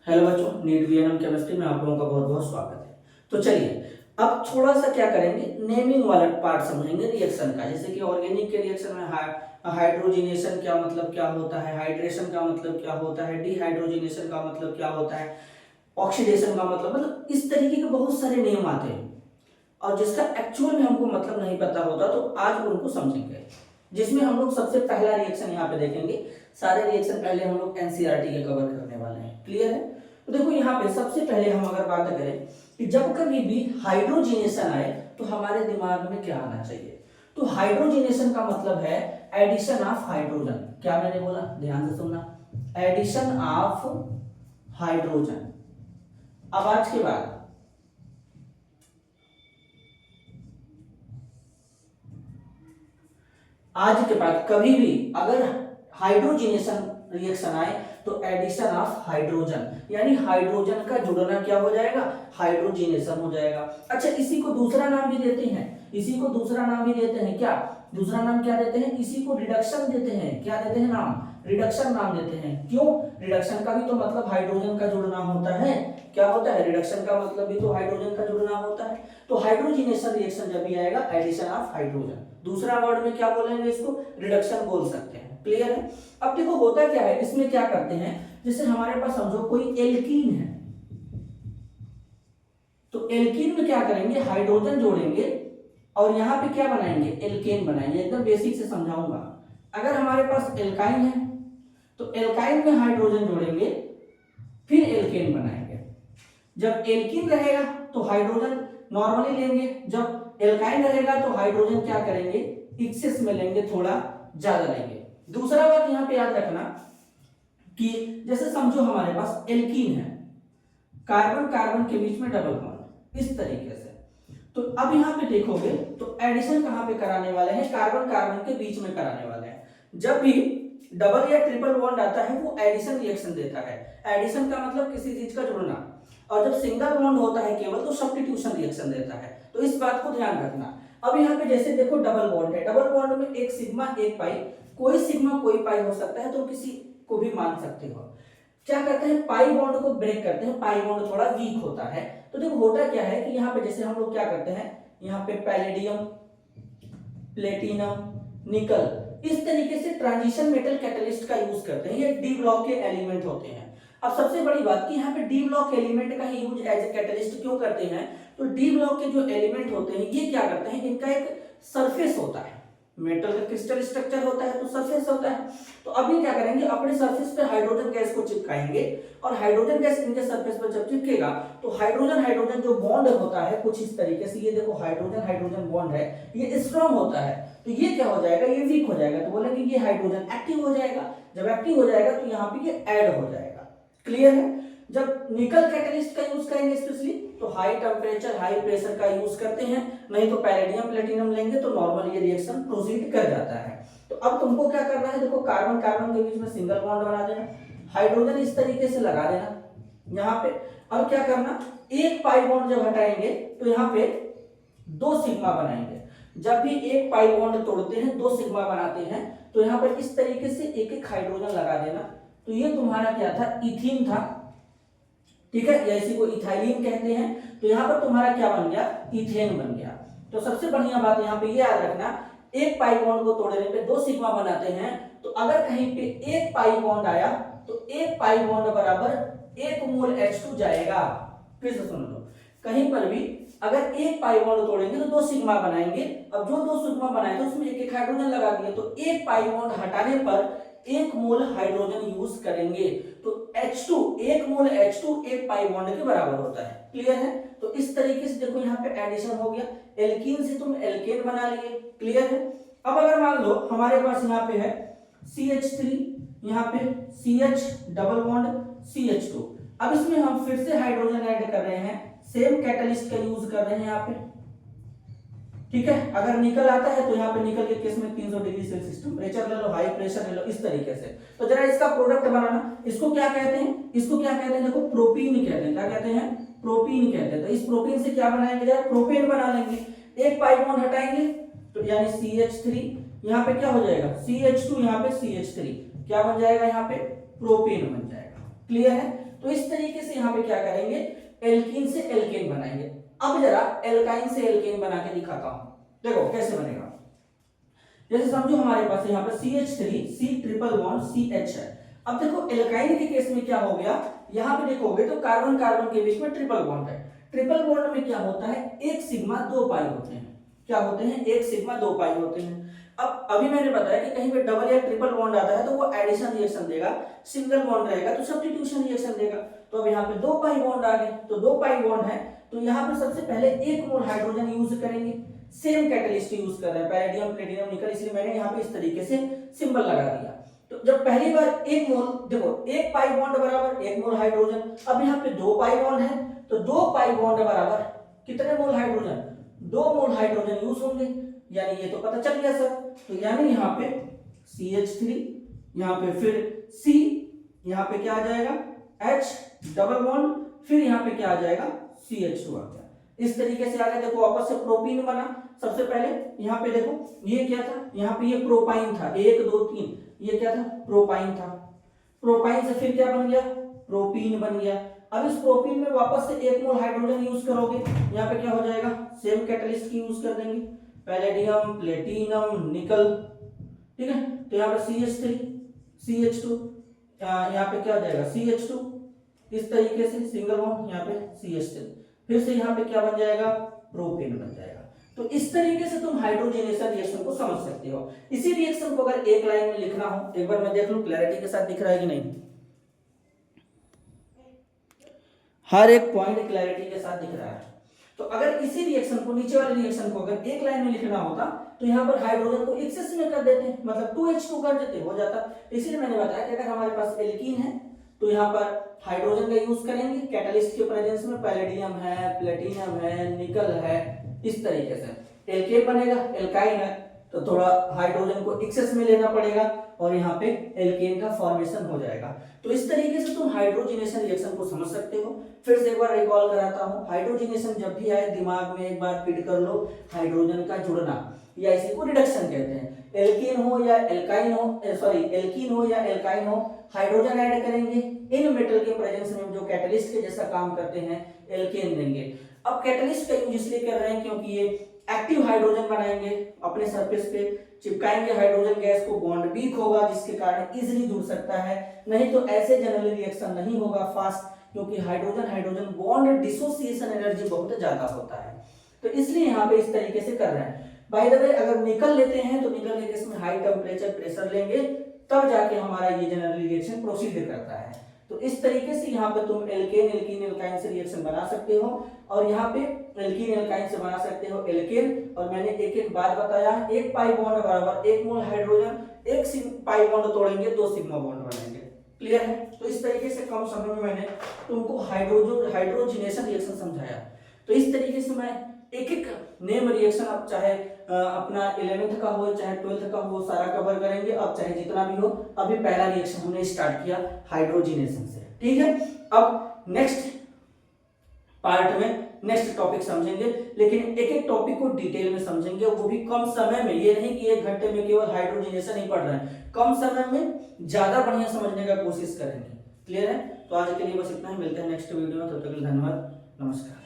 Hello बच्चों, NEET VNM chemistry में आप लोगों का बहुत बहुत स्वागत है। तो चलिए अब थोड़ा सा क्या करेंगे, नेमिंग वाला पार्ट समझेंगे रिएक्शन का। जैसे कि ऑर्गेनिक के रिएक्शन में हाइड्रोजिनेशन क्या मतलब क्या होता है, हाइड्रेशन का मतलब क्या होता है, डिहाइड्रोजिनेशन का मतलब क्या होता है, ऑक्सीडेशन का मतलब इस तरीके के बहुत सारे नेम आते हैं और जिसका एक्चुअल में हमको मतलब नहीं पता होता तो आज उनको समझेंगे। जिसमें हम लोग सबसे पहला रिएक्शन यहाँ पे देखेंगे। सारे रिएक्शन पहले हम लोग एनसीईआरटी के कवर करने वाले हैं। क्लियर है? तो देखो यहाँ पे सबसे पहले हम अगर बात करें कि जब कभी भी हाइड्रोजिनेशन आए तो हमारे दिमाग में क्या आना चाहिए। तो हाइड्रोजिनेशन का मतलब है एडिशन ऑफ हाइड्रोजन। क्या मैंने बोला, ध्यान से सुनना, एडिशन ऑफ हाइड्रोजन। अब आज के बाद कभी भी अगर हाइड्रोजिनेशन रिएक्शन आए तो एडिशन ऑफ हाइड्रोजन, यानी हाइड्रोजन का जुड़ना क्या हो जाएगा, हाइड्रोजिनेशन हो जाएगा। अच्छा, इसी को दूसरा नाम भी देते हैं, इसी को दूसरा नाम भी देते हैं। क्या दूसरा नाम क्या देते हैं? इसी को रिडक्शन देते हैं। क्या देते हैं नाम? रिडक्शन नाम देते हैं। क्यों? रिडक्शन का भी तो मतलब हाइड्रोजन का जुड़ना होता है। क्या होता है? रिडक्शन का मतलब भी तो हाइड्रोजन का जुड़ना होता है। तो हाइड्रोजिनेशन रिएक्शन जब भी आएगा एडिशन ऑफ हाइड्रोजन, दूसरा वर्ड में क्या बोलेंगे, इसको रिडक्शन बोल सकते हैं। क्लियर है? अब देखो होता क्या है, इसमें क्या करते हैं, जैसे हमारे पास समझो कोई एल्कीन है, तो एल्कीन में क्या करेंगे, हाइड्रोजन जोड़ेंगे और यहां पे क्या बनाएंगे, एल्केन बनाएंगे। एकदम बेसिक से समझाऊंगा। अगर हमारे पास एल्काइन है तो एल्काइन में हाइड्रोजन जोड़ेंगे फिर एल्केन बनाएंगे। जब एल्कीन रहेगा तो हाइड्रोजन नॉर्मली लेंगे, जब एल्काइन रहेगा तो हाइड्रोजन क्या करेंगे, एक्सेस में लेंगे, थोड़ा ज्यादा लेंगे। दूसरा बात यहां पे याद रखना कि जैसे समझो हमारे पास एल्कीन है, कार्बन कार्बन के बीच में डबल बॉन्ड, इस तरीके से। तो अब यहां पे देखोगे तो एडिशन कहां पे कराने वाले हैं, कार्बन कार्बन के बीच में कराने वाले हैं। जब भी डबल या ट्रिपल बॉन्ड आता है वो एडिशन रिएक्शन देता है। एडिशन का मतलब किसी चीज का जुड़ना, और जब सिंगल बॉन्ड होता है केवल तो सब्स्टिट्यूशन रिएक्शन देता है। तो इस बात को ध्यान रखना। अब यहाँ पे जैसे देखो डबल बॉन्ड है, डबल बॉन्ड में एक सिग्मा एक पाई, कोई सिग्मा कोई पाई हो सकता है, तो किसी को भी मान सकते हो। क्या करते हैं, पाई बॉन्ड को ब्रेक करते हैं, पाई बॉन्ड थोड़ा वीक होता है। तो देखो होता क्या है कि यहाँ पे जैसे हम लोग क्या करते हैं, यहाँ पे पैलेडियम, प्लेटिनम, निकल, इस तरीके से ट्रांजिशन मेटल कैटलिस्ट का यूज करते हैं। ये डी ब्लॉक के एलिमेंट होते हैं। अब सबसे बड़ी बात कि यहाँ पे डी ब्लॉक एलिमेंट का ही यूज एज ए कैटलिस्ट क्यों करते हैं, तो डी ब्लॉक के जो एलिमेंट होते हैं ये क्या करते हैं, इनका एक सरफेस होता है, मेटल का क्रिस्टल स्ट्रक्चर होता है तो सरफेस होता है। तो अब ये क्या करेंगे, अपने सरफेस पे हाइड्रोजन गैस को चिपकाएंगे और हाइड्रोजन गैस इनके सरफेस पर जब चिपकेगा तो हाइड्रोजन हाइड्रोजन जो बॉन्ड होता है कुछ इस तरीके से, ये देखो हाइड्रोजन हाइड्रोजन बॉन्ड है, ये स्ट्रांग होता है, तो ये क्या हो जाएगा, ये वीक हो जाएगा। तो बोलेंगे ये हाइड्रोजन एक्टिव हो जाएगा। जब एक्टिव हो जाएगा तो यहाँ पे ये ऐड हो जाएगा। क्लियर है? जब निकल कैटलिस्ट का यूज करेंगे स्पेशली तो हाई टेम्परेचर हाई प्रेशर का यूज करते हैं, नहीं तो पैलेडियम प्लेटिनम लेंगे तो नॉर्मल ये रिएक्शन प्रोसीड कर जाता है। तो अब तुमको क्या करना है, देखो कार्बन कार्बन के बीच में सिंगल बॉन्ड बना देना, हाइड्रोजन इस तरीके से लगा देना यहाँ पे। अब क्या करना, एक पाई बॉन्ड जब हटाएंगे तो यहाँ पे दो सिग्मा बनाएंगे। जब भी एक पाई बॉन्ड तोड़ते हैं दो सिग्मा बनाते हैं, तो यहाँ पर इस तरीके से एक एक हाइड्रोजन लगा देना। तो ये तुम्हारा क्या था, इथीन था, ठीक है, या इसी को इथाइलिन कहते हैं। तो यहाँ पर तुम्हारा क्या बन गया, इथेन बन गया। तो सबसे बढ़िया बात यहाँ पे ये याद रखना, एक पाई बॉन्ड को तोड़ने पे दो सिग्मा बनाते हैं। तो अगर कहीं पे एक पाई बॉन्ड आया तो एक पाई बॉन्ड बराबर एक मोल H2 जाएगा। फिर से सुन लो, कहीं पर भी अगर एक पाई बॉन्ड तोड़ेंगे तो दो सिग्मा बनाएंगे। अब जो दो सिग्मा बनाए तो उसमें एक एक हाइड्रोजन लगा दिए, तो एक पाई बॉन्ड हटाने पर एक मोल हाइड्रोजन यूज करेंगे। तो H2, एक मोल H2 एक पाई बॉन्ड के बराबर होता है। क्लियर है? तो इस तरीके से देखो यहाँ पे एडिशन हो गया, एल्कीन से तुम एल्केन बना लिए। क्लियर है? अब अगर मान लो हमारे पास यहाँ पे है CH3, यहाँ पे CH डबल बॉन्ड CH2। अब इसमें हम फिर से हाइड्रोजन ऐड कर रहे हैं, सेम कैटलिस्ट का यूज कर रहे हैं यहाँ पे। ठीक है, अगर निकल आता है तो यहाँ पे निकल के केस में 300 डिग्री सेल्सियस टेम्परेचर ले लो, हाई प्रेशर ले लो, इस तरीके से। तो जरा इसका प्रोडक्ट बनाना, इसको क्या कहते हैं, इसको क्या कहते हैं, देखो प्रोपीन कहते हैं। क्या कहते हैं, प्रोपीन कहते हैं। तो इस प्रोपीन से क्या बनाएंगे, जरा प्रोपेन बना लेंगे। एक पाई बॉन्ड हटाएंगे तो यानी CH3, यहाँ पे क्या हो जाएगा CH2, यहाँ पे CH3, क्या बन जाएगा, यहाँ पे प्रोपेन बन जाएगा। क्लियर है? तो इस तरीके से यहाँ पे क्या करेंगे, एल्कीन से एल्केन बनाएंगे। अब जरा एल्काइन से एल्केन बना के दिखाता हूं, देखो कैसे बनेगा। जैसे समझो हमारे पास यहाँ पे CH3 C triple bond CH है। अब देखो एल्काइन के केस में क्या हो गया, यहाँ पे देखोगे तो कार्बन कार्बन के बीच में ट्रिपल बॉन्ड है। ट्रिपल बॉन्ड में क्या होता है, एक सिग्मा दो पाई होते हैं। क्या होते हैं, एक सिग्मा दो पाई होते हैं। अब अभी मैंने बताया कि कहीं पे डबल या ट्रिपल बॉन्ड आता है तो वो एडिशन रिएक्शन देगा, सिंगल बॉन्ड रहेगा तो सब्स्टिट्यूशन रिएक्शन देगा। तो अब यहाँ पे दो पाई बॉन्ड आ गए, तो दो पाई बॉन्ड है तो यहाँ पे सबसे पहले एक मोल हाइड्रोजन यूज करेंगे। सेम कैटलिस्ट यूज कर रहे हैं, पैलेडियम प्लेटिनम निकल, इसलिए मैंने यहाँ पे इस तरीके से सिंबल लगा दिया। तो जब पहली बार एक मोल, देखो एक पाई बॉन्ड बराबर एक मोल हाइड्रोजन। अब यहाँ पे दो पाई बॉन्ड है तो दो पाई बॉन्ड बराबर कितने मोल हाइड्रोजन, दो मोल हाइड्रोजन यूज होंगे, यानी ये तो पता चल गया सर। तो यानी यहाँ पे CH3, यहाँ पे फिर C, यहाँ पे क्या आ जाएगा H डबल बॉन्ड, फिर यहाँ पे क्या आ जाएगा CH2 आ गया। इस तरीके से आगे देखो वापस से प्रोपीन बना। सबसे पहले यहाँ पे देखो ये क्या था, यहाँ पे ये प्रोपाइन था, 1 2 3, ये क्या था प्रोपाइन था। प्रोपाइन से फिर क्या बन गया, प्रोपीन बन गया। अब इस प्रोपीन में वापस से एक मोल हाइड्रोजन यूज करोगे, यहाँ पे क्या हो जाएगा, सेम कैटलिस्ट की यूज कर देंगे, पैलेडियम प्लेटिनम निकल, ठीक है। तो यहाँ पे CH3 CH2, यहाँ पे क्या हो जाएगा CH2, इस तरीके से सिंगल बॉन्ड, यहाँ पे CH3, फिर से यहाँ पे क्या बन जाएगा, प्रोपेन बन जाएगा। तो इस तरीके से तुम हाइड्रोजनेशन रिएक्शन को समझ सकते हो। इसी रिएक्शन को अगर एक लाइन में लिखना हो, एक बार मैं देख लूं क्लैरिटी के साथ दिख रहा है कि नहीं, हर एक पॉइंट क्लैरिटी के साथ दिख रहा है। तो अगर इसी रिएक्शन को, नीचे वाले रिएक्शन को अगर एक लाइन में लिखना होता तो यहाँ पर हाइड्रोजन को एक्सेस में कर देते, मतलब 2H2 कर देते, हो जाता। इसलिए मैंने बताया कि अगर हमारे पास एल्कीन है तो यहाँ पर हाइड्रोजन का यूज करेंगे कैटलिस्ट के प्रेजेंस में, पैलेडियम है प्लेटिनम है निकल है, इस तरीके से एल्केन बनेगा। एल्काइन है तो थोड़ा हाइड्रोजन को एक्सेस में लेना पड़ेगा और यहाँ पे एल्केन का फॉर्मेशन हो जाएगा। तो इस तरीके से तुम हाइड्रोजनेशन रिएक्शन को समझ सकते हो। फिर से एक बार रिकॉल कराता हूँ, हाइड्रोजनेशन जब भी आए दिमाग में एक बार फीड कर लो, हाइड्रोजन का जुड़ना, या इसी को रिडक्शन कहते हैं। एल्केन हो या एल्काइन हो, सॉरी एल्कीन हो या एल्काइन हो, हाइड्रोजन ऐड करेंगे, इन मेटल के प्रेजेंस में जो कैटलिस्ट के जैसा काम करते हैं एल्केन देंगे। अब कैटलिस्ट का यूज इसलिए कर रहे हैं क्योंकि ये एक्टिव हाइड्रोजन बनाएंगे, अपने सरफेस पे चिपकाएंगे हाइड्रोजन गैस को, बॉन्ड वीक होगा जिसके कारण इजीली जुड़ सकता है, नहीं तो ऐसे जनरली रिएक्शन नहीं होगा फास्ट, क्योंकि hydrogen hydrogen bond dissociation energy बहुत ज्यादा होता है। तो इसलिए यहाँ पे इस तरीके से कर रहे हैं। बाय द वे अगर निकल लेते हैं तो निकल के केस में हाई टेम्परेचर प्रेशर लेंगे, तब जाके हमारा ये जनरली रिएक्शन प्रोसीड करता है। तो इस तरीके से यहाँ पे तुम एल्केन एल्कीन एल्काइन से रिएक्शन बना सकते हो, और यहाँ पे एल्कीन एल्काइन से बना सकते हो एल्केन। और मैंने एक एक बात बताया, एक पाई बॉन्ड बराबर एक मोल हाइड्रोजन, एक पाई बॉन्ड तोड़ेंगे दो सिग्मा बॉन्ड बनेंगे। क्लियर है? तो इस तरीके से कम समय में मैंने तुमको हाइड्रोजनेशन रिएक्शन समझाया। तो इस तरीके से मैं एक एक नेम रिएक्शन, अब चाहे अपना 11th का हो चाहे 12th का हो, सारा कवर करेंगे। अब चाहे जितना भी हो, अभी पहला रिएक्शन हमने स्टार्ट किया हाइड्रोजनेशन से, ठीक है। अब नेक्स्ट पार्ट में नेक्स्ट टॉपिक समझेंगे, लेकिन एक एक टॉपिक को डिटेल में समझेंगे, वो भी कम समय में। ये नहीं कि 1 घंटे में केवल हाइड्रोजनेशन ही पढ़ रहे हैं, कम समय में ज्यादा बढ़िया समझने का कोशिश करेंगे। क्लियर है? तो आज के लिए बस इतना ही, मिलते हैं नेक्स्ट वीडियो में, तब तक के लिए धन्यवाद, नमस्कार।